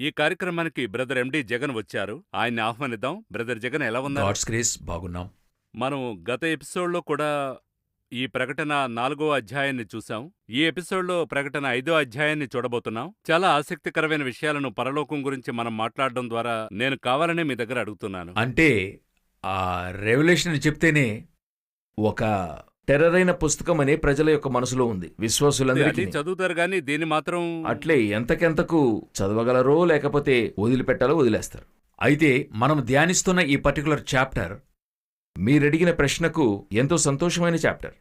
ఈ కార్యక్రమానికి బ్రదర్ ఎండి జగన్ వచ్చారు. ఆయన్ని ఆహ్వానిద్దాం. బ్రదర్ జగన్ ఎలా ఉన్నారు? గాడ్స్ గ్రేస్ బాగున్నాం. మనం గత ఎపిసోడ్‌లో కూడా ఈ ప్రకటన 4వ అధ్యాయాన్ని చూసాం. ఈ ఎపిసోడ్‌లో ప్రకటన 5వ అధ్యాయాన్ని చూడబోతున్నాం. చాలా ఆసక్తికరమైన విషయాలను పరలోకం గురించి మనం మాట్లాడడం ద్వారా నేను కావాలనే మీ దగ్గర అడుగుతున్నాను. అంటే ఆ రెవల్యూషన్ చెప్తేనే ఒక టెర్రర్ అయిన పుస్తకం అనే ప్రజల యొక్క మనసులో ఉంది, విశ్వాసులందరికీ. అన్ని చదువుతారు గాని దీన్ని మాత్రం అట్లే ఎంతకెంతకు చదవగలరో లేకపోతే వదిలిపెట్టాలో వదిలేస్తారు. అయితే మనం ధ్యానిస్తున్న ఈ పర్టికులర్ చాప్టర్ మీరడిగిన ప్రశ్నకు ఎంతో సంతోషమైన చాప్టర్.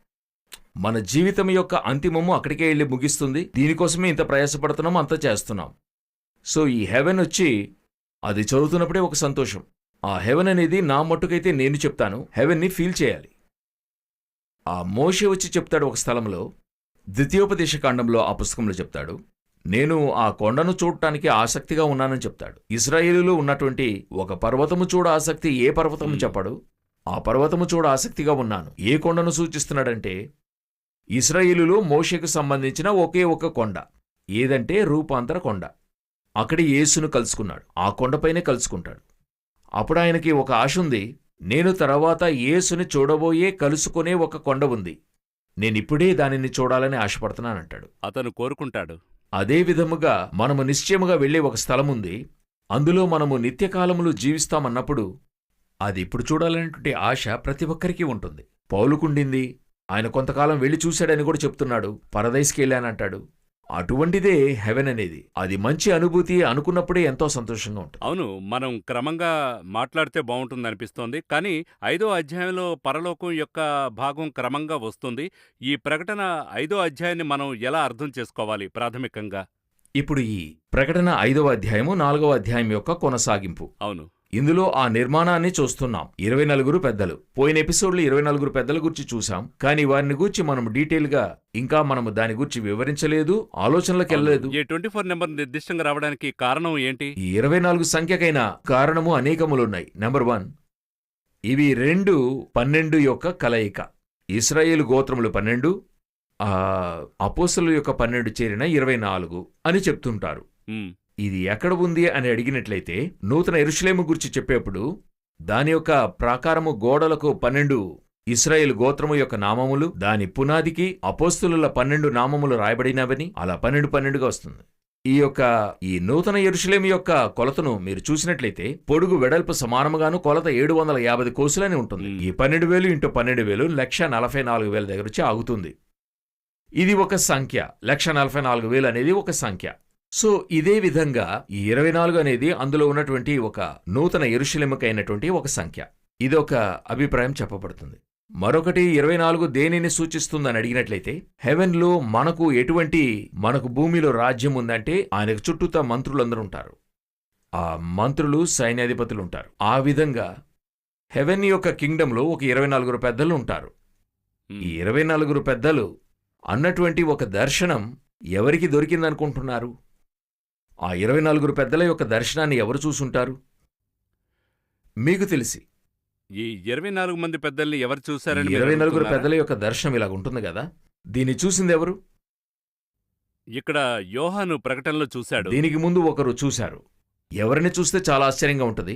మన జీవితం యొక్క అంతిమము అక్కడికే వెళ్ళి ముగిస్తుంది. దీనికోసమే ఇంత ప్రయాసపడుతున్నాం, అంత చేస్తున్నాం. సో ఈ హెవెన్ వచ్చి అది చదువుతున్నప్పుడే ఒక సంతోషం. ఆ హెవెన్ అనేది నా మట్టుకైతే నేను చెప్తాను, హెవెన్ని ఫీల్ చేయాలి. ఆ మోషే వచ్చి చెప్తాడు ఒక స్థలంలో, ద్వితీయోపదేశకాండంలో ఆ పుస్తకంలో చెప్తాడు, నేను ఆ కొండను చూడటానికి ఆసక్తిగా ఉన్నానని చెప్తాడు. ఇశ్రాయేలులో ఉన్నటువంటి ఒక పర్వతము చూడ ఆసక్తి ఏ పర్వతము చెప్పాడు, ఆ పర్వతము చూడ ఆసక్తిగా ఉన్నాను. ఏ కొండను సూచిస్తున్నాడంటే ఇశ్రాయేలులో మోషేకు సంబంధించిన ఒకే ఒక కొండ, ఏదంటే రూపాంతర కొండ. అక్కడి యేసును కలుసుకున్నాడు, ఆ కొండపైనే కలుసుకుంటాడు. అప్పుడు ఆయనకి ఒక ఆశ ఉంది, నేను తర్వాత యేసుని చూడబోయే కలుసుకునే ఒక కొండ ఉంది, నేనిప్పుడే దానిని చూడాలని ఆశపడుతున్నానంటాడు. అతను కోరుకుంటాడు. అదే విధముగా మనము నిశ్చయముగా వెళ్లే ఒక స్థలముంది, అందులో మనము నిత్యకాలములు జీవిస్తామన్నప్పుడు అది ఇప్పుడు చూడాలనేటువంటి ఆశ ప్రతి ఒక్కరికీ ఉంటుంది. పౌలుకుండింది, ఆయన కొంతకాలం వెళ్లి చూశాడని కూడా చెప్తున్నాడు, పరదైస్కి వెళ్ళానంటాడు. అటువంటిదే హెవెన్ అనేది. అది మంచి అనుభూతి అనుకున్నప్పుడే ఎంతో సంతోషంగా ఉంటుంది. అవును, మనం క్రమంగా మాట్లాడితే బాగుంటుందనిపిస్తోంది. కానీ 5వ అధ్యాయంలో పరలోకం యొక్క భాగం క్రమంగా వస్తుంది. ఈ ప్రకటన 5వ అధ్యాయాన్ని మనం ఎలా అర్థం చేసుకోవాలి ప్రాథమికంగా? ఇప్పుడు ఈ ప్రకటన 5వ అధ్యాయము 4వ అధ్యాయం యొక్క కొనసాగింపు. అవును, ఇందులో ఆ నిర్మాణాన్ని చూస్తున్నాం. 24 పెద్దలు. పోయిన ఎపిసోడ్లో 24 పెద్దల గురించి చూశాం, కానీ వారిని గూర్చి మనం డీటెయిల్గా ఇంకా మనము దాని గురించి వివరించలేదు, ఆలోచనలకు వెళ్ళలేదు. ఈ 24 నెంబర్ నిర్దిష్టంగా రావడానికి కారణం ఏంటి? ఈ 24 సంఖ్యకైన కారణము అనేకములున్నాయి. నెంబర్ 1, ఇవి 12 యొక్క కలయిక. ఇశ్రాయేలు గోత్రములు 12, అపోస్తలుల యొక్క 12 చేరిన 24 అని చెప్తుంటారు. ఇది ఎక్కడ ఉంది అని అడిగినట్లయితే నూతన యెరూషలేము గురించి చెప్పేప్పుడు దాని యొక్క ప్రాకారము గోడలకు 12 ఇశ్రాయేలు గోత్రము యొక్క నామములు, దాని పునాదికి అపోస్తలుల 12 నామములు రాయబడినవని అలా 12గా వస్తుంది. ఈ నూతన యెరూషలేము యొక్క కొలతను మీరు చూసినట్లయితే పొడుగు వెడల్పు సమానముగాను కొలత 750 కోసులని ఉంటుంది. ఈ 12,000 × 12,000 1,44,000 దగ్గర వచ్చి ఆగుతుంది. ఇది ఒక సంఖ్య. 1,44,000 అనేది ఒక సంఖ్య. సో ఇదే విధంగా ఈ 24 అనేది అందులో ఉన్నటువంటి ఒక నూతన యెరూషలేముకైనటువంటి ఒక సంఖ్య. ఇదొక అభిప్రాయం చెప్పబడుతుంది. మరొకటి 24 దేనిని సూచిస్తుందని అడిగినట్లయితే హెవెన్లో మనకు భూమిలో రాజ్యం ఉందంటే ఆయనకు చుట్టూతా మంత్రులందరూ ఉంటారు. ఆ మంత్రులు సైన్యాధిపతులు ఉంటారు. ఆ విధంగా హెవెన్ యొక్క కింగ్డంలో ఒక 24 పెద్దలు ఉంటారు. ఈ 24 పెద్దలు అన్నటువంటి ఒక దర్శనం ఎవరికి దొరికిందనుకుంటున్నారు? ఆ 24 పెద్దల యొక్క దర్శనాన్ని ఎవరు చూసుంటారు? మీకు తెలిసి ఈ 24 మంది పెద్దల్ని ఎవరు చూశారని 24 పెద్దల యొక్క దర్శనం ఇలాగుంటుంది కదా, దీన్ని చూసిందెవరు? ఇక్కడ యోహాను ప్రకటనలో చూశాడు. దీనికి ముందు ఒకరు చూశారు. ఎవరిని చూస్తే చాలా ఆశ్చర్యంగా ఉంటుంది.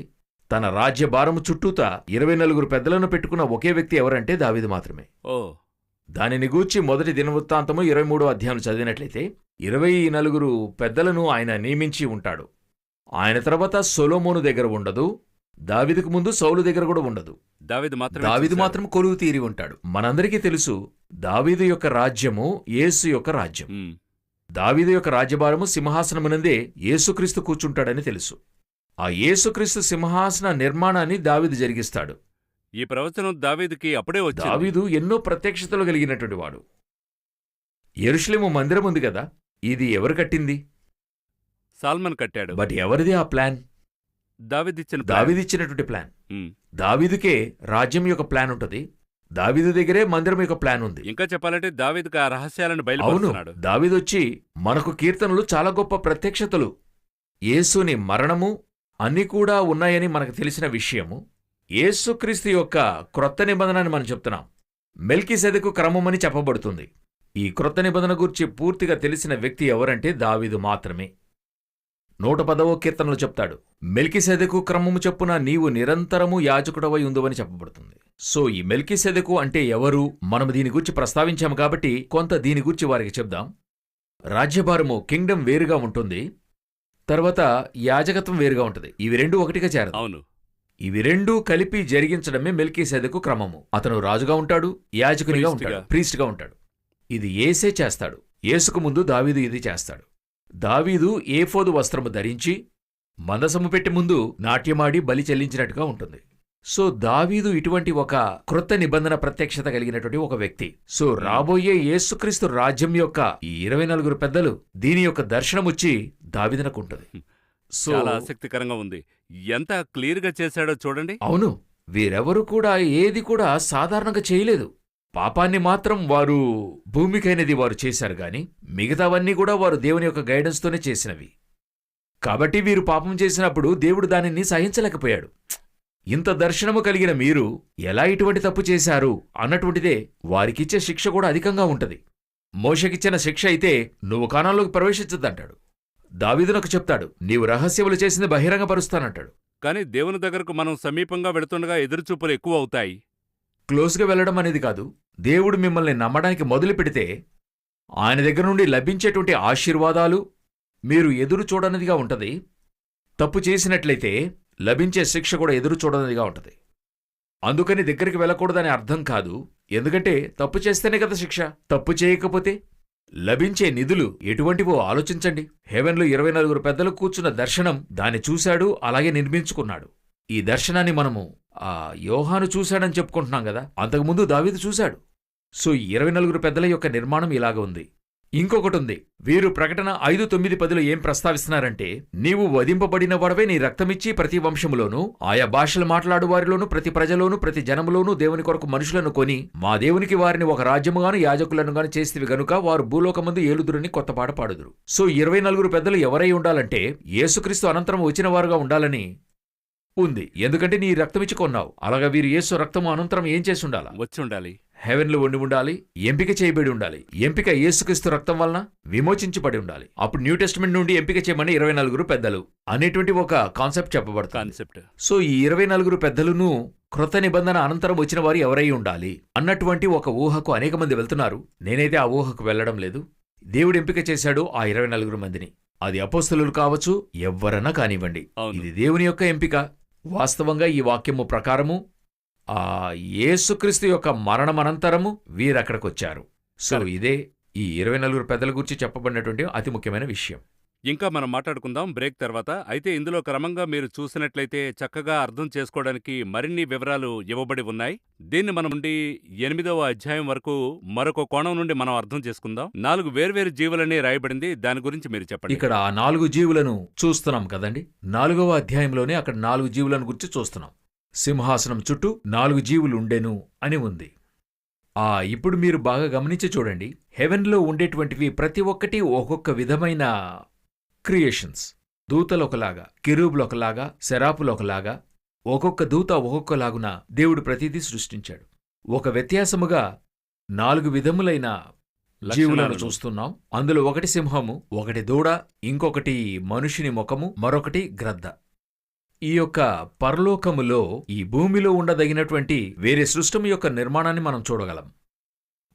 తన రాజ్యభారము చుట్టూతా 24 పెద్దలను పెట్టుకున్న ఒకే వ్యక్తి ఎవరంటే దావీదు మాత్రమే. దానిని గూర్చి మొదటి దినవృత్తాంతము 23వ అధ్యాయం చదివినట్లయితే 24 పెద్దలను ఆయన నియమించి ఉంటాడు. ఆయన తర్వాత సొలొమోను దగ్గర ఉండదు, దావీదుకు ముందు సౌలు దగ్గర కూడా ఉండదు. దావీదు మాత్రం కొలువు తీరి ఉంటాడు. మనందరికీ తెలుసు దావీదు యొక్క రాజ్యము యేసు యొక్క రాజ్యం. దావీదు యొక్క రాజ్యభారము సింహాసనమునందే యేసుక్రీస్తు కూర్చుంటాడని తెలుసు. ఆ యేసుక్రీస్తు సింహాసన నిర్మాణాన్ని దావీదు జరిగిస్తాడు. ఈ ప్రవచనం దావీదుకి అప్పుడే వచ్చింది. దావీదు ఎన్నో ప్రత్యక్షతలు కలిగినటువంటి వాడు. యెరూషలేము మందిరం ఉంది కదా, ఇది ఎవరు కట్టింది? సాల్మన్ కట్టాడు. బట్ ఎవరిది ఆ ప్లాన్? దావీదిచ్చినటువంటి ప్లాన్. దావీదుకే రాజ్యం యొక్క ప్లాన్ ఉంటుంది, దావీదు దగ్గరే మందిరం యొక్క ప్లాన్ ఉంది. ఇంకా చెప్పాలంటే దావీదుకు ఆ రహస్యాలను బయలుపరుస్తున్నాడు. దావీదు వచ్చి మనకు కీర్తనలు చాలా గొప్ప ప్రత్యక్షతలు, యేసుని మరణము అన్నీ కూడా ఉన్నాయని మనకు తెలిసిన విషయము. యేసుక్రీస్తు యొక్క క్రొత్త నిబంధనని మనం చెప్తున్నాం. మెల్కీసెదెకు క్రమమని చెప్పబడుతుంది. ఈ క్రొత్త నిబంధన గురించి పూర్తిగా తెలిసిన వ్యక్తి ఎవరంటే దావీదు మాత్రమే. 110వ కీర్తనలో చెప్తాడు, మెల్కీసెదెకు క్రమము చొప్పున నీవు నిరంతరము యాజకుడవై ఉందువని చెప్పబడుతుంది. సో ఈ మెల్కీసెదెకు అంటే ఎవరు? మనం దీని గురించి ప్రస్తావించాము కాబట్టి కొంత దీని గురించి వారికి చెప్దాం. రాజ్యభారము, కింగ్డమ్ వేరుగా ఉంటుంది, తర్వాత యాజకత్వం వేరుగా ఉంటుంది. ఇవి రెండూ ఒకటిగా చేరదు. అవును. ఇవి రెండూ కలిపి జరిగించడమే మెల్కీసెదెకు క్రమము. అతను రాజుగా ఉంటాడు, యాజకునిగా ఉంటాడు, ప్రీస్ట్గా ఉంటాడు. ఇది యేసే చేస్తాడు. యేసుకు ముందు దావీదు ఇది చేస్తాడు. దావీదు ఏఫోదు వస్త్రము ధరించి మందసము పెట్టి ముందు నాట్యమాడి బలి చెల్లించినట్టుగా ఉంటుంది. సో దావీదు ఇటువంటి ఒక క్రొత్త నిబంధన ప్రత్యక్షత కలిగినటువంటి ఒక వ్యక్తి. సో రాబోయే యేసుక్రీస్తు రాజ్యం యొక్క ఈ 24 పెద్దలు దీని యొక్క దర్శనమొచ్చి దావీదునకుంటుంది. సో చాలా ఆసక్తికరంగా ఉంది. ఎంత క్లియర్గా చేశాడో చూడండి. అవును, వీరెవరూ కూడా ఏది కూడా సాధారణంగా చేయలేదు. పాపాన్ని మాత్రం వారు భూమికైనది వారు చేశారు గాని మిగతావన్నీ కూడా వారు దేవుని యొక్క గైడెన్స్తోనే చేసినవి. కాబట్టి వీరు పాపం చేసినప్పుడు దేవుడు దానిని సహించలేకపోయాడు. ఇంత దర్శనము కలిగిన మీరు ఎలా ఇటువంటి తప్పు చేశారు అన్నటువంటిదే వారికిచ్చే శిక్ష కూడా అధికంగా ఉంటది. మోషకిచ్చిన శిక్ష అయితే నువ్వు కానాల్లోకి ప్రవేశించద్దంటాడు. దావీదునకు చెప్తాడు, నీవు రహస్యములు చేసింది బహిరంగపరుస్తానంటాడు. కానీ దేవుని దగ్గరకు మనం సమీపంగా వెళుతుండగా ఎదురుచూపులు ఎక్కువ అవుతాయి. క్లోజ్గా వెళ్లడం అనేది కాదు, దేవుడు మిమ్మల్ని నమ్మడానికి మొదలు పెడితే ఆయన దగ్గర నుండి లభించేటువంటి ఆశీర్వాదాలు మీరు ఎదురు చూడనిదిగా ఉంటది. తప్పు చేసినట్లయితే లభించే శిక్ష కూడా ఎదురు చూడనిదిగా ఉంటది. అందుకని దగ్గరికి వెళ్ళకూడదని అర్థం కాదు. ఎందుకంటే తప్పు చేస్తేనే కదా శిక్ష. తప్పు చేయకపోతే లభించే నిధులు ఎటువంటివో ఆలోచించండి. హెవెన్లో 24 పెద్దలు కూర్చున్న దర్శనం దాన్ని చూశాడు, అలాగే నిర్మించుకున్నాడు. ఈ దర్శనాన్ని మనము యోహాను చూశాడని చెప్పుకుంటున్నాం కదా, అంతకుముందు దావీదు చూశాడు. సో 24 పెద్దల యొక్క నిర్మాణం ఇలాగ ఉంది. ఇంకొకటి ఉంది. వీరు ప్రకటన 5:9-10 ఏం ప్రస్తావిస్తున్నారంటే, నీవు వధింపబడిన వాడవే నీ రక్తమిచ్చి ప్రతి వంశములోనూ ఆయా భాషలు మాట్లాడు వారిలోనూ ప్రతి ప్రజలోనూ ప్రతి జనములోనూ దేవుని కొరకు మనుషులను కొని మా దేవునికి వారిని ఒక రాజ్యముగాను యాజకులను గాను చేసివి గనుక వారు భూలోకమందు ఏలుదురని కొత్త పాట పాడుదురు. సో 24 పెద్దలు ఎవరై ఉండాలంటే యేసుక్రీస్తు అనంతరం వచ్చిన వారుగా ఉండాలని ఉంది. ఎందుకంటే నీ రక్తమిచ్చి కొన్నావు. అలాగా వీరు యేసు రక్తము అనంతరం ఏం చేసి ఉండాలా? వచ్చి ఉండాలి. హెవెన్లో ఉండి ఉండాలి. ఎంపిక చేయబడి ఉండాలి. ఎంపిక యేసుక్రీస్తు రక్తం వలన విమోచించబడి ఉండాలి. అప్పుడు న్యూ టెస్టిమెంట్ నుండి ఎంపిక చేయమని 24 పెద్దలు అనేటువంటి ఒక కాన్సెప్ట్ చెప్పబడుతుంది. సో ఈ 24 పెద్దలను క్రొత్త నిబంధన అనంతరం వచ్చిన వారు ఎవరై ఉండాలి అన్నటువంటి ఒక ఊహకు అనేక మంది వెళ్తున్నారు. నేనైతే ఆ ఊహకు వెళ్లడం లేదు. దేవుడు ఎంపిక చేశాడు ఆ 24 మందిని. అది అపోస్తలులు కావచ్చు, ఎవ్వరన్నా కానివ్వండి. ఇది దేవుని యొక్క ఎంపిక. వాస్తవంగా ఈ వాక్యము ప్రకారము యేసుక్రీస్తు యొక్క మరణమనంతరము వీరక్కడికొచ్చారు. సో ఇదే ఈ 24 పెద్దల గురించి చెప్పబడినటువంటి అతి ముఖ్యమైన విషయం. ఇంకా మనం మాట్లాడుకుందాం బ్రేక్ తర్వాత. అయితే ఇందులో క్రమంగా మీరు చూసినట్లయితే చక్కగా అర్థం చేసుకోవడానికి మరిన్ని వివరాలు ఇవ్వబడి ఉన్నాయి. దీన్ని మనం నుండి 8వ అధ్యాయం వరకు మరొక కోణం నుండి మనం అర్థం చేసుకుందాం. 4 వేర్వేరు జీవులనే రాయబడింది. దాని గురించి మీరు చెప్పండి. ఇక్కడ 4 జీవులను చూస్తున్నాం కదండి. 4వ అధ్యాయంలోనే అక్కడ 4 జీవులను గురించి చూస్తున్నాం. సింహాసనం చుట్టూ 4 జీవులు ఉండెను అని ఉంది. ఇప్పుడు మీరు బాగా గమనించి చూడండి. హెవెన్లో ఉండేటువంటివి ప్రతి ఒక్కటి ఒక్కొక్క విధమైన క్రియేషన్స్. దూతలొకలాగా, కెరూబులొకలాగా, సెరాపులొకలాగా, ఒక్కొక్క దూత ఒక్కొక్కలాగున దేవుడు ప్రతిదీ సృష్టించాడు. ఒక వ్యత్యాసముగా 4 విధములైన జీవులను చూస్తున్నాం. అందులో ఒకటి సింహము, ఒకటి దూడ, ఇంకొకటి మనుషుని ముఖము, మరొకటి గ్రద్ద. ఈ యొక్క పరలోకములో ఈ భూమిలో ఉండదగినటువంటి వేరే సృష్టము యొక్క నిర్మాణాన్ని మనం చూడగలం.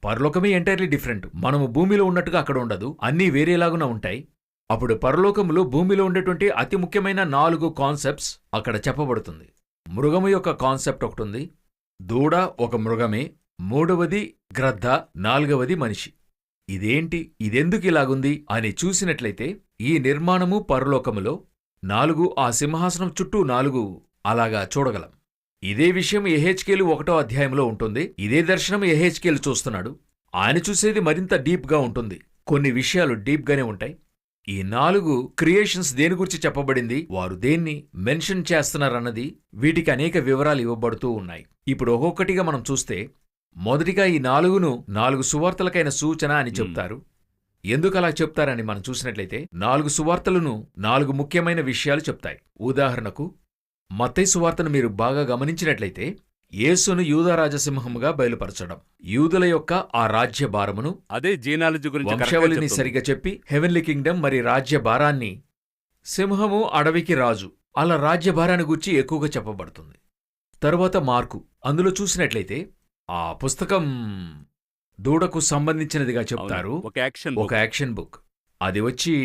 పరలోకమే ఎంటైర్లీ డిఫరెంట్. మనము భూమిలో ఉన్నట్టుగా అక్కడ ఉండదు, అన్నీ వేరేలాగున ఉంటాయి. అప్పుడు పరలోకములో భూమిలో ఉండేటువంటి అతి ముఖ్యమైన 4 కాన్సెప్ట్స్ అక్కడ చెప్పబడుతుంది. మృగము యొక్క కాన్సెప్ట్ ఒకటుంది, దూడ ఒక మృగమే, 3వది గ్రద్ద, 4వది మనిషి. ఇదేంటి, ఇదెందుకు ఇలాగుంది అని చూసినట్లయితే ఈ నిర్మాణము పరలోకములో 4 ఆ సింహాసనం చుట్టూ 4 అలాగా చూడగలం. ఇదే విషయం యెహెజ్కేలు 1వ అధ్యాయంలో ఉంటుంది. ఇదే దర్శనం యెహెజ్కేలు చూస్తున్నాడు. ఆయన చూసేది మరింత డీప్గా ఉంటుంది. కొన్ని విషయాలు డీప్గానే ఉంటాయి. ఈ 4 క్రియేషన్స్ దేని గురించి చెప్పబడింది, వారు దేన్ని మెన్షన్ చేస్తున్నారన్నది, వీటికి అనేక వివరాలు ఇవ్వబడుతూ ఉన్నాయి. ఇప్పుడు ఒక్కొక్కటిగా మనం చూస్తే, మొదటిగా ఈ 4ను 4 సువార్తలకైన సూచన అని చెప్తారు. ఎందుకలా చెప్తారని మనం చూసినట్లయితే 4 సువార్తలను 4 ముఖ్యమైన విషయాలు చెప్తాయి. ఉదాహరణకు మత్తయి సువార్తను మీరు బాగా గమనించినట్లయితే యేసును యూదా రాజసింహముగా బయలుపరచడం, యూదుల యొక్క ఆ రాజ్య భారమును, అదే జీనాలజీ గురించి వంశావళిని సరిగా చెప్పి హెవెన్లీ కింగ్డమ్ మరి రాజ్య భారాన్ని సింహము అడవికి రాజు, అలా రాజ్యభారాన్ని గురించి ఎక్కువగా చెప్పబడుతుంది. తరువాత మార్కు, అందులో చూసినట్లయితే ఆ పుస్తకం దూడకు సంబంధించినదిగా చెప్తారు. అవును, ఒక ఒక యాక్షన్ బుక్. అది వచ్చి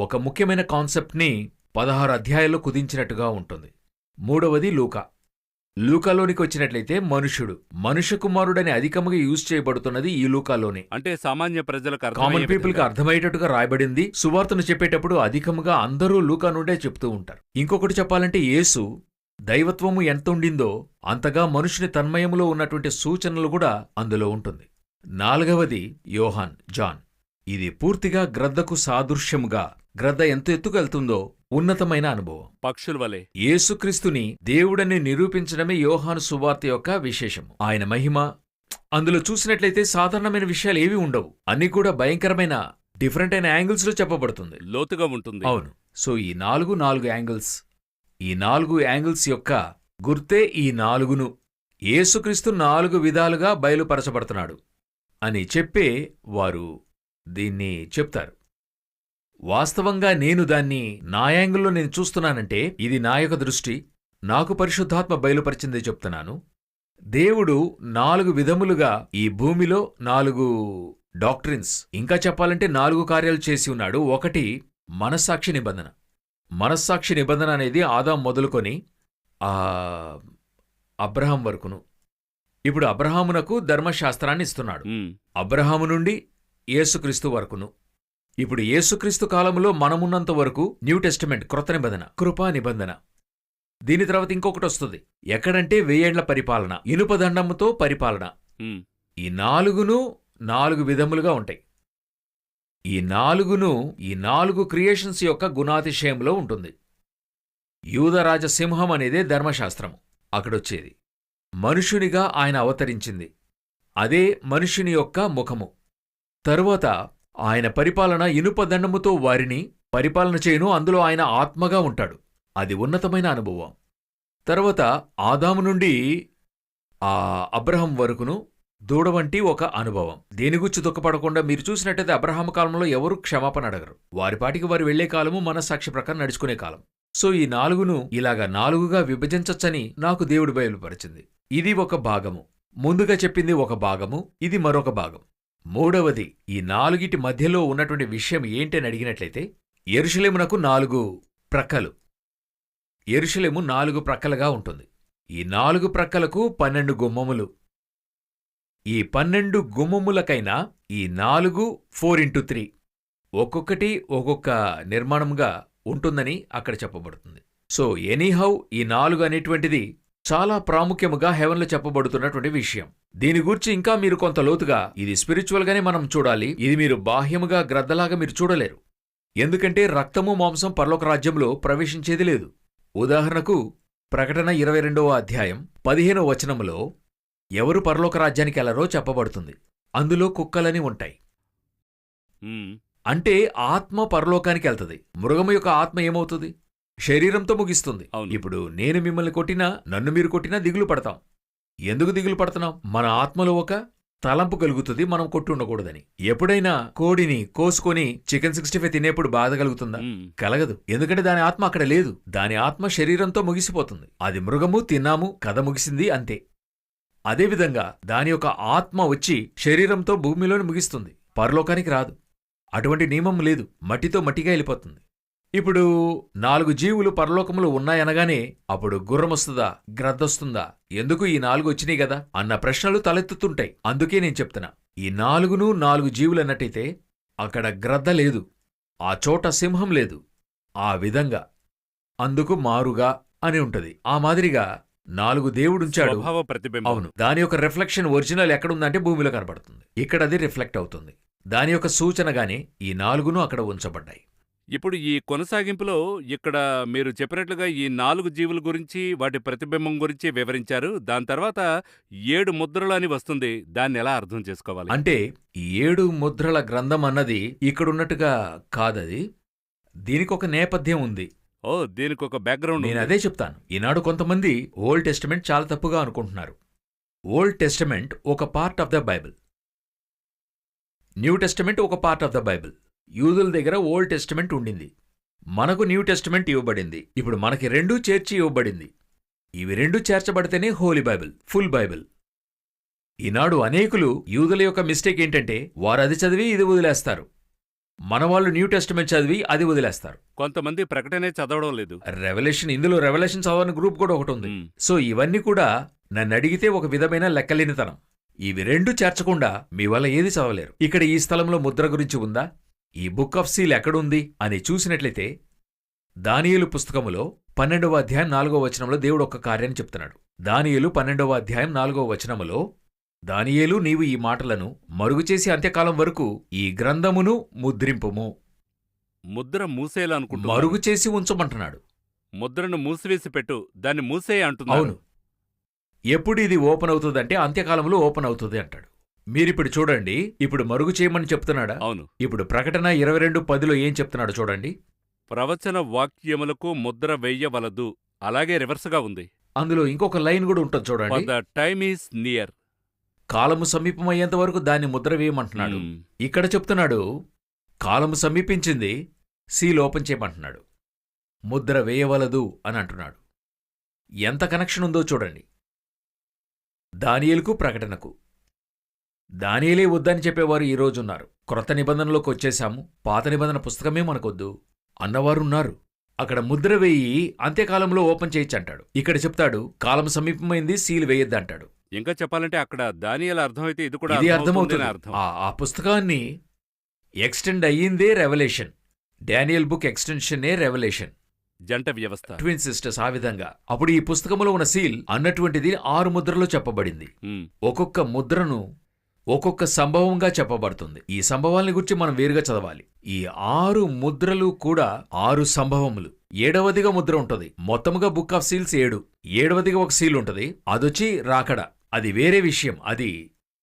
ఒక ముఖ్యమైన కాన్సెప్ట్ని 16 అధ్యాయాల్లో కుదించినట్టుగా ఉంటుంది. మూడవది లూకా. లూకాలోనికి వచ్చినట్లయితే మనుష్య కుమారుడని అధికముగా యూజ్ చేయబడుతున్నది ఈ లూకాలోనే. అంటే సామాన్య ప్రజలకు కామన్ అర్థమయ్యే పీపుల్ కి విధంగా. అర్థమయ్యేటట్టుగా రాయబడింది. సువార్తను చెప్పేటప్పుడు అధికముగా అందరూ లూకా నుండే చెప్తూ ఉంటారు. ఇంకొకటి చెప్పాలంటే యేసు దైవత్వము ఎంత ఉండిందో అంతగా మనుషుని తన్మయములో ఉన్నటువంటి సూచనలు కూడా అందులో ఉంటుంది. నాలుగవది యోహాన్, జాన్. ఇది పూర్తిగా గ్రద్దకు సాదృశ్యముగా, గ్రద్ద ఎంత ఎత్తుకెళ్తుందో ఉన్నతమైన అనుభవం. పక్షుల వలె. యేసుక్రీస్తుని దేవుడని నిరూపించడమే యోహాను సువార్త యొక్క విశేషము. ఆయన మహిమ అందులో చూసినట్లయితే సాధారణమైన విషయాలు ఏవి ఉండవు. అన్నీ కూడా భయంకరమైన డిఫరెంట్ అయిన యాంగిల్స్ లో చెప్పబడుతుంది. లోతుగా ఉంటుంది. అవును. సో ఈ నాలుగు యాంగిల్స్, ఈ 4 యాంగిల్స్ యొక్క గుర్తే ఈ 4ను యేసుక్రీస్తు 4 విధాలుగా బయలుపరచబడుతున్నాడు అని చెప్పే వారు దీన్ని చెప్తారు. వాస్తవంగా నేను దాన్ని నా యాంగిల్లో నేను చూస్తున్నానంటే ఇది నా యొక్క దృష్టి, నాకు పరిశుద్ధాత్మ బయలుపరిచిందే చెప్తున్నాను. దేవుడు 4 విధములుగా ఈ భూమిలో 4 డాక్ట్రిన్స్, ఇంకా చెప్పాలంటే 4 కార్యాలు చేసి ఉన్నాడు. ఒకటి మనస్సాక్షి నిబంధన. మనస్సాక్షి నిబంధన అనేది ఆదాం మొదలుకొని అబ్రహాం వరకును. ఇప్పుడు అబ్రహామునకు ధర్మశాస్త్రాన్ని ఇస్తున్నాడు. అబ్రహాము నుండి యేసుక్రీస్తు వరకును. ఇప్పుడు యేసుక్రీస్తు కాలములో మనమున్నంత వరకు న్యూ టెస్టిమెంట్, క్రొత్త నిబంధన, కృపా నిబంధన. దీని తర్వాత ఇంకొకటి వస్తుంది. ఎక్కడంటే 1000 ఏళ్ల పరిపాలన, ఇనుపదండముతో పరిపాలన. ఈ 4ను 4 విధములుగా ఉంటాయి. ఈ 4ను ఈ 4 క్రియేషన్స్ యొక్క గుణాతిశయంలో ఉంటుంది. యూదరాజ సింహం అనేదే ధర్మశాస్త్రము అక్కడొచ్చేది. మనుషునిగా ఆయన అవతరించింది, అదే మనుషుని యొక్క ముఖము. తరువాత ఆయన పరిపాలన ఇనుపదండముతో వారిని పరిపాలన చేయును, అందులో ఆయన ఆత్మగా ఉంటాడు. అది ఉన్నతమైన అనుభవం. తర్వాత ఆదాము నుండి అబ్రహం వరకును దూడవంటి ఒక అనుభవం. దేనిగుచ్చి దుఃఖపడకుండా మీరు చూసినట్టయితే అబ్రహాము కాలంలో ఎవరూ క్షమాపణ అడగరు. వారిపాటికి వారు వెళ్లే కాలము మనస్సాక్షి ప్రకారం నడుచుకునే కాలం. సో ఈ 4ను ఇలాగా 4గా విభజించచ్చని నాకు దేవుడు బయలుపరిచింది. ఇది ఒక భాగము. ముందుగా చెప్పింది ఒక భాగము, ఇది మరొక భాగం. మూడవది ఈ 4గిటి మధ్యలో ఉన్నటువంటి విషయం ఏంటని అడిగినట్లయితే యెరూషలేమునకు 4 ప్రక్కలు. యెరూషలేము 4 ప్రక్కలుగా ఉంటుంది. ఈ 4 ప్రక్కలకు 12 గుమ్మములు. ఈ 12 గుమ్మములకైనా ఈ 4 4x3 ఒక్కొక్కటి ఒక్కొక్క నిర్మాణంగా ఉంటుందని అక్కడ చెప్పబడుతుంది. సో ఎనీహౌ ఈ 4 అనేటువంటిది చాలా ప్రాముఖ్యముగా హెవెన్లో చెప్పబడుతున్నటువంటి విషయం. దీని గురించి ఇంకా మీరు కొంత లోతుగా, ఇది స్పిరిచువల్గానే మనం చూడాలి. ఇది మీరు బాహ్యముగా గ్రద్దలాగా మీరు చూడలేరు. ఎందుకంటే రక్తము మాంసం పరలోక రాజ్యంలో ప్రవేశించేది లేదు. ఉదాహరణకు ప్రకటన 22వ అధ్యాయం 15వ వచనములో ఎవరు పరలోక రాజ్యానికి వెళ్లరో చెప్పబడుతుంది. అందులో కుక్కలని ఉంటాయి. అంటే ఆత్మ పరలోకానికి వెళ్తుంది. మృగము యొక్క ఆత్మ ఏమవుతుంది? శరీరంతో ముగిస్తుంది. ఇప్పుడు నేను మిమ్మల్ని కొట్టినా, నన్ను మీరు కొట్టినా దిగులు పడతాం. ఎందుకు దిగులు పడుతున్నాం? మన ఆత్మలో ఒక తలంపు కలుగుతుంది, మనం కొట్టు ఉండకూడదని. ఎప్పుడైనా కోడిని కోసుకొని చికెన్ 65 తినేప్పుడు బాధ కలుగుతుందా? కలగదు. ఎందుకంటే దాని ఆత్మ అక్కడ లేదు. దాని ఆత్మ శరీరంతో ముగిసిపోతుంది. అది మృగము, తిన్నాము, కథ ముగిసింది, అంతే. అదేవిధంగా దాని యొక్క ఆత్మ వచ్చి శరీరంతో భూమిలోని ముగిస్తుంది, పరలోకానికి రాదు. అటువంటి నియమం లేదు. మట్టితో మట్టిగా వెళ్ళిపోతుంది. ఇప్పుడు 4 జీవులు పరలోకములు ఉన్నాయనగానే అప్పుడు గుర్రమొస్తుందా, గ్రద్దొస్తుందా, ఎందుకు ఈ 4 వచ్చినాయి గదా అన్న ప్రశ్నలు తలెత్తుతుంటాయి. అందుకే నేను చెప్తున్నా, ఈ 4ను 4 జీవులన్నట్టయితే అక్కడ గ్రద్ద లేదు, ఆ చోట సింహం లేదు. ఆ విధంగా అందుకు మారుగా అని ఉంటది. ఆ మాదిరిగా 4 దేవుడుంచాడు. అవును, దాని యొక్క రిఫ్లెక్షన్ ఒరిజినల్ ఎక్కడుందంటే భూమిలో కనబడుతుంది. ఇక్కడ అది రిఫ్లెక్ట్ అవుతుంది. దాని యొక్క సూచనగానే ఈ 4ను అక్కడ ఉంచబడ్డాయి. ఇప్పుడు ఈ కొనసాగింపులో ఇక్కడ మీరు చెప్పినట్లుగా ఈ 4 జీవుల గురించి, వాటి ప్రతిబింబం గురించి వివరించారు. దాని తర్వాత 7 ముద్రలు అని వస్తుంది. దాన్ని ఎలా అర్థం చేసుకోవాలి? అంటే 7 ముద్రల గ్రంథం అన్నది ఇక్కడున్నట్టుగా కాదది. దీనికొక నేపథ్యం ఉంది. దీనికొక బ్యాక్గ్రౌండ్. నేను అదే చెప్తాను. ఈనాడు కొంతమంది ఓల్డ్ టెస్టమెంట్ చాలా తప్పుగా అనుకుంటున్నారు. ఓల్డ్ టెస్టమెంట్ ఒక part of the Bible, new testament ఒక పార్ట్ ఆఫ్ ద బైబిల్. యూదుల దగ్గర ఓల్డ్ టెస్టమెంట్ ఉండింది, మనకు న్యూ టెస్టిమెంట్ ఇవ్వబడింది. ఇప్పుడు మనకి రెండూ చేర్చి ఇవ్వబడింది. ఇవి రెండూ చేర్చబడితేనే హోలీ బైబిల్, ఫుల్ బైబిల్. ఈనాడు అనేకులు యూదుల యొక్క మిస్టేక్ ఏంటంటే వారు అది చదివి ఇది వదిలేస్తారు. మనవాళ్ళు న్యూ టెస్టిమెంట్ చదివి అది వదిలేస్తారు. కొంతమంది ప్రకటనే చదవడం లేదు. ఇందులో రెవల్యూషన్ చదవని గ్రూప్ కూడా ఒకటి ఉంది. సో ఇవన్నీ కూడా నన్ను అడిగితే ఒక విధమైన లెక్కలేనితనం. ఇవి రెండు చేర్చకుండా మీ వల్ల ఏది చదవలేరు. ఇక్కడ ఈ స్థలంలో ముద్ర గురించి ఉందా, ఈ బుక్ ఆఫ్ సీల్ ఎక్కడుంది అని చూసినట్లయితే దానియేలు పుస్తకములో 12వ అధ్యాయం 4వ వచనంలో దేవుడు ఒక కార్యాన్ని చెప్తున్నాడు. దానియేలు 12వ అధ్యాయం 4వ వచనములో, దానియేలు, నీవు ఈ మాటలను మరుగుచేసి అంత్యకాలం వరకు ఈ గ్రంథమును ముద్రింపుము. ముద్ర మూసేయాలనుకుంటున్నా. మరుగుచేసి ఉంచమంటున్నాడు. ముద్రను మూసివేసి పెట్టు, దాన్ని మూసేయ అంటున్నాడు. అవును. ఎప్పుడు ఇది ఓపెన్ అవుతుందంటే అంత్యకాలంలో ఓపెన్ అవుతుంది అంటాడు. మీరిప్పుడు చూడండి, ఇప్పుడు మరుగు చేయమని చెప్తున్నాడా? అవును. ఇప్పుడు ప్రకటన 22:10లో ఏం చెప్తున్నాడు చూడండి. ప్రవచన వాక్యములకు ముద్ర వెయ్యవలదు. అలాగే రివర్స్గా ఉంది. అందులో ఇంకొక లైన్ కూడా ఉంటుంది చూడండి. The time is near. కాలము సమీపమయ్యేంత వరకు దాన్ని ముద్ర వేయమంటున్నాడు. ఇక్కడ చెప్తున్నాడు కాలము సమీపించింది, సీల్ ఓపెన్ చేయమంటున్నాడు. ముద్ర వేయవలదు అని అంటున్నాడు. ఎంత కనెక్షన్ ఉందో చూడండి దానియేలుకు, ప్రకటనకు. దానియేలే వద్దని చెప్పేవారు ఈరోజున్నారు. క్రొత్త నిబంధనలోకి వచ్చేశాము, పాత నిబంధన పుస్తకమే మనకొద్దు అన్నవారున్నారు. అక్కడ ముద్ర వేయి అంత్యకాలంలో ఓపెన్ చేయొచ్చంటాడు. ఇక్కడ చెప్తాడు కాలం సమీపమైంది, సీల్ వేయొద్దంటాడు. ఇంకా చెప్పాలంటే అక్కడ దానియేలు అర్థమైతే ఇది కూడా ఇది అర్థమవుతుంది. అర్థం. ఆ పుస్తకాన్ని ఎక్స్టెండ్ అయ్యిందే రెవల్యూషన్. డానియల్ బుక్ ఎక్స్టెన్షనే రెవల్యూషన్. జంట వ్యవస్థ, ట్విన్ సిస్టర్స్. ఆ విధంగా అప్పుడు ఈ పుస్తకంలో ఉన్న సీల్ అన్నటువంటిది 6 ముద్రలో చెప్పబడింది. ఒక్కొక్క ముద్రను ఒక్కొక్క సంభవంగా చెప్పబడుతుంది. ఈ సంభవాల్ని గురించి మనం వేరుగా చదవాలి. ఈ 6 ముద్రలు కూడా 6 సంభవములు. 7వదిగా ముద్ర ఉంటుంది. మొత్తముగా బుక్ ఆఫ్ సీల్స్ 7. 7వదిగా ఒక సీల్ ఉంటుంది, అదొచ్చి రాకడ. అది వేరే విషయం.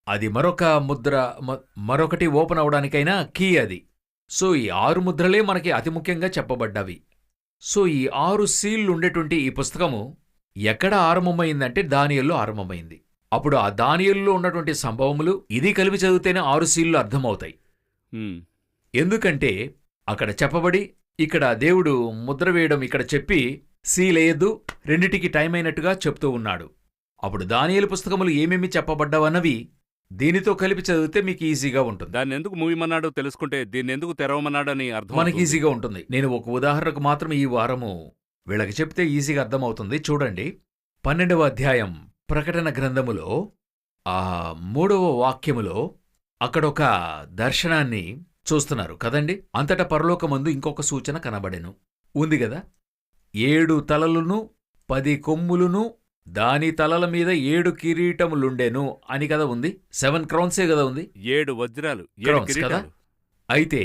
అది మరొక ముద్ర, మరొకటి ఓపెన్ అవడానికైనా కీ అది. సో ఈ 6 ముద్రలే మనకి అతి ముఖ్యంగా చెప్పబడ్డవి. సో ఈ 6 సీళ్లు ఉండేటువంటి ఈ పుస్తకము ఎక్కడ ఆరంభమైందంటే దానియేలులో ఆరంభమైంది. అప్పుడు ఆ దానియేలులో ఉన్నటువంటి సంభవములు ఇది కలిపి చదివితేనే 6 సీళ్లు అర్థమవుతాయి. ఎందుకంటే అక్కడ చెప్పబడి ఇక్కడ దేవుడు ముద్ర వేయడం ఇక్కడ చెప్పి సీలేయద్దు, రెండిటికి టైం అయినట్టుగా చెప్తూ ఉన్నాడు. అప్పుడు దానియేలు పుస్తకములు ఏమేమి చెప్పబడ్డావన్నవి దీనితో కలిపి చదివితే మీకు ఈజీగా ఉంటుంది. దాన్ని ఎందుకు మూయమన్నాడో తెలుసుకుంటే దీన్ని ఎందుకు తెరవమన్నాడని అర్థం మనకి ఈజీగా ఉంటుంది. నేను ఒక ఉదాహరణకు మాత్రం ఈ వారము వీళ్ళకి చెప్తే ఈజీగా అర్థమవుతుంది. చూడండి 12వ అధ్యాయం ప్రకటన గ్రంథములో 3వ వాక్యములో అక్కడొక దర్శనాన్ని చూస్తున్నారు కదండి. అంతటా పరలోకమందు ఇంకొక సూచన కనబడెను ఉంది గదా. 7 తలలును 10 కొమ్ములును దాని తలల మీద 7 కిరీటములుండెను అని కదా ఉంది. 7 క్రౌన్సే కదా ఉంది. 7 వజ్రాలు, 7 క్రౌన్స్ కదా. అయితే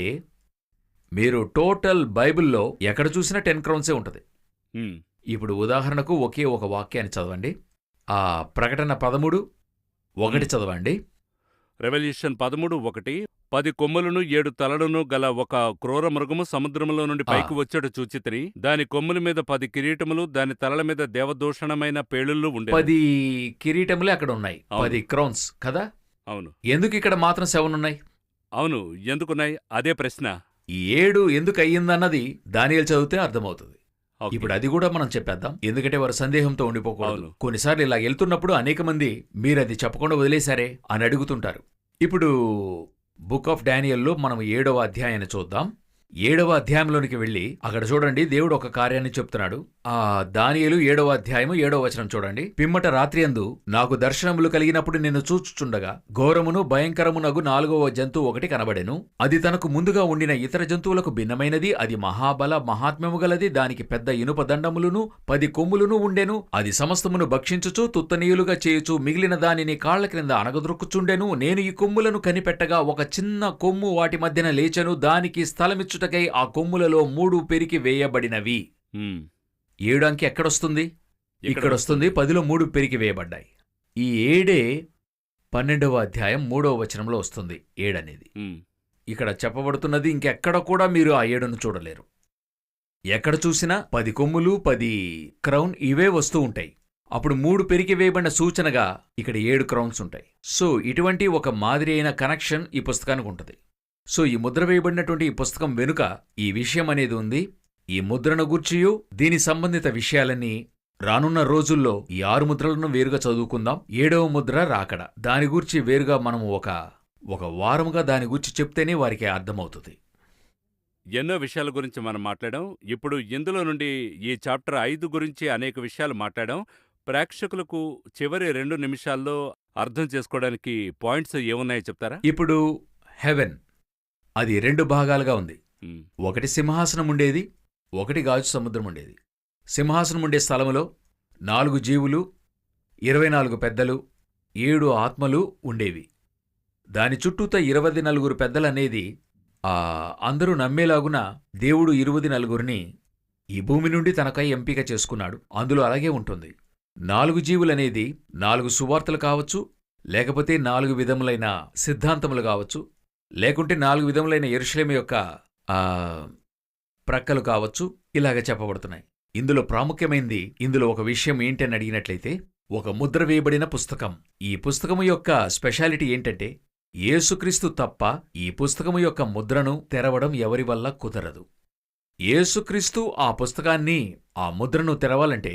మీరు టోటల్ బైబిల్లో ఎక్కడ చూసినా 10 క్రౌన్సే ఉంటుంది. ఇప్పుడు ఉదాహరణకు ఒకే ఒక వాక్యాన్ని చదవండి. ఆ ప్రకటన 13:1 చదవండి. రెవల్యూషన్ 13:1. 10 కొమ్ములను 7 తలలను గల ఒక క్రూర మృగము సముద్రములో నుండి పైకి వచ్చాడు చూచితిని. దాని కొమ్ముల మీద 10 కిరీటములు, దాని తలల మీద దేవదూషణమైన పేలుళ్ళు ఉండే. 10 కిరీటములే అక్కడ ఉన్నాయి. 10 క్రౌన్స్ కదా. అవును. ఎందుకు ఇక్కడ మాత్రం 7 ఉన్నాయి? అవును, ఎందుకున్నాయి? అదే ప్రశ్న. ఈ 7 ఎందుకు అయ్యిందన్నది దానియేలు చదివితే అర్థమవుతుంది. ఇప్పుడు అది కూడా మనం చెప్పేద్దాం, ఎందుకంటే వారు సందేహంతో ఉండిపోకూడదు. కొన్నిసార్లు ఇలా వెళ్తున్నప్పుడు అనేక మంది మీరది చెప్పకుండా వదిలేశారే అని అడుగుతుంటారు. ఇప్పుడు బుక్ ఆఫ్ డానియల్లో మనం 7వ అధ్యాయాన్ని చూద్దాం. 7వ అధ్యాయంలోనికి వెళ్ళి అక్కడ చూడండి దేవుడు ఒక కార్యాన్ని చెప్తున్నాడు. దానియేలు 7వ అధ్యాయము 7వ వచనం చూడండి. పిమ్మట రాత్రియందు నాకు దర్శనములు కలిగినప్పుడు నేను చూచుచుండగా ఘోరమును భయంకరమునగు 4వ జంతువు ఒకటి కనబడెను. అది తనకు ముందుగా ఉండిన ఇతర జంతువులకు భిన్నమైనది. అది మహాబల మహాత్మ్యము గలది. దానికి పెద్ద ఇనుప దండములును 10 కొమ్ములును ఉండెను. అది సమస్తమును భక్షించుచు తుత్తనీయులుగా చేయుచు మిగిలిన దానిని కాళ్ల క్రింద అణగద్రొక్కుచుండెను. నేను ఈ కొమ్ములను కనిపెట్టగా ఒక చిన్న కొమ్ము వాటి మధ్యన లేచెను. దానికి స్థలమిచ్చు ఆ కొమ్ములలో 3 పెరికి వేయబడినవి. 7 అంకె ఎక్కడొస్తుంది? ఇక్కడొస్తుంది. 10లో 3 పెరికి వేయబడ్డాయి. ఈ 7 12వ అధ్యాయం 3వ వచనంలో వస్తుంది. 7 అనేది ఇక్కడ చెప్పబడుతున్నది. ఇంకెక్కడ కూడా మీరు ఆ 7ను చూడలేరు. ఎక్కడ చూసినా 10 కొమ్ములు 10 క్రౌన్ ఇవే వస్తూ ఉంటాయి. అప్పుడు 3 పెరికి వేయబడిన సూచనగా ఇక్కడ 7 క్రౌన్స్ ఉంటాయి. సో ఇటువంటి ఒక మాదిరి అయిన కనెక్షన్ ఈ పుస్తకానికి ఉంటుంది. సో ఈ ముద్ర వేయబడినటువంటి ఈ పుస్తకం వెనుక ఈ విషయం అనేది ఉంది. ఈ ముద్రను గూర్చియు దీని సంబంధిత విషయాలన్నీ రానున్న రోజుల్లో ఈ 6 ముద్రలను వేరుగా చదువుకుందాం. 7వ ముద్ర రాకడ. దాని గూర్చి వేరుగా మనము ఒక వారముగా దాని గూర్చి చెప్తేనే వారికి అర్థమవుతుంది. ఎన్నో విషయాల గురించి మనం మాట్లాడాం. ఇప్పుడు ఇందులో నుండి ఈ చాప్టర్ 5 గురించి అనేక విషయాలు మాట్లాడాం. ప్రేక్షకులకు చివరి 2 నిమిషాల్లో అర్థం చేసుకోవడానికి పాయింట్స్ ఏమున్నాయో చెప్తారా? ఇప్పుడు హెవెన్ అది 2 భాగాలుగా ఉంది. ఉమ్, ఒకటి సింహాసనం ఉండేది, ఒకటి గాజు సముద్రం ఉండేది. సింహాసనం ఉండే స్థలములో 4 జీవులు, 24 పెద్దలు, 7 ఆత్మలు ఉండేవి. దాని చుట్టూత 24 పెద్దలనేది అందరూ నమ్మేలాగున దేవుడు 24ని ఈ భూమి నుండి తనకై ఎంపిక చేసుకున్నాడు. అందులో అలాగే ఉంటుంది. 4 జీవులనేది 4 సువార్తలు కావచ్చు, లేకపోతే 4 విధములైన సిద్ధాంతములు కావచ్చు, లేకుంటే 4 విధములైన యెరూషలేము యొక్క ప్రక్కలు కావచ్చు. ఇలాగ చెప్పబడుతున్నాయి. ఇందులో ప్రాముఖ్యమైంది, ఇందులో ఒక విషయం ఏంటని అడిగినట్లయితే, ఒక ముద్ర వేయబడిన పుస్తకం. ఈ పుస్తకము యొక్క స్పెషాలిటీ ఏంటంటే, యేసుక్రీస్తు తప్ప ఈ పుస్తకము యొక్క ముద్రను తెరవడం ఎవరి వల్ల కుదరదు. యేసుక్రీస్తు ఆ పుస్తకాన్ని, ఆ ముద్రను తెరవాలంటే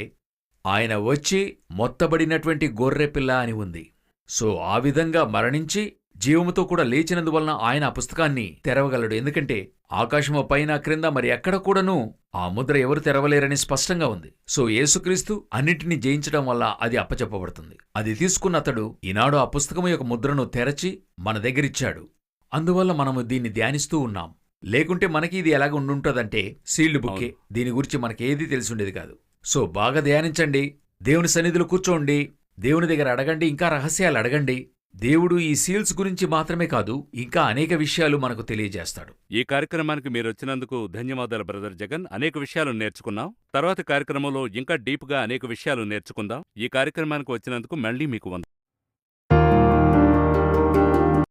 ఆయన వచ్చి మొత్తబడినటువంటి గొర్రెపిల్ల అని ఉంది. సో ఆ విధంగా మరణించి జీవముతో కూడా లేచినందువలన ఆయన ఆ పుస్తకాన్ని తెరవగలడు. ఎందుకంటే ఆకాశము పైన క్రింద మరి ఎక్కడ కూడాను ఆ ముద్ర ఎవరు తెరవలేరని స్పష్టంగా ఉంది. సో యేసుక్రీస్తు అన్నిటినీ జయించడం వల్ల అది అప్పచెప్పబడుతుంది. అది తీసుకున్న అతడు ఈనాడు ఆ పుస్తకము యొక్క ముద్రను తెరచి మన దగ్గరిచ్చాడు. అందువల్ల మనము దీన్ని ధ్యానిస్తూ ఉన్నాం. లేకుంటే మనకి ఇది ఎలాగ ఉండుంటదంటే సీల్డ్ బుక్కే. దీని గురించి మనకేదీ తెలిసుండేది కాదు. సో బాగా ధ్యానించండి, దేవుని సన్నిధిలో కూర్చోండి, దేవుని దగ్గర అడగండి, ఇంకా రహస్యాలు అడగండి. దేవుడు ఈ సీల్స్ గురించి మాత్రమే కాదు, ఇంకా అనేక విషయాలు మనకు తెలియజేస్తాడు. ఈ కార్యక్రమానికి మీరొచ్చినందుకు ధన్యవాదాలు బ్రదర్ జగన్. అనేక విషయాలు నేర్చుకున్నాం. తర్వాత కార్యక్రమంలో ఇంకా డీప్గా అనేక విషయాలు నేర్చుకుందాం. ఈ కార్యక్రమానికి వచ్చినందుకు మళ్ళీ మీకు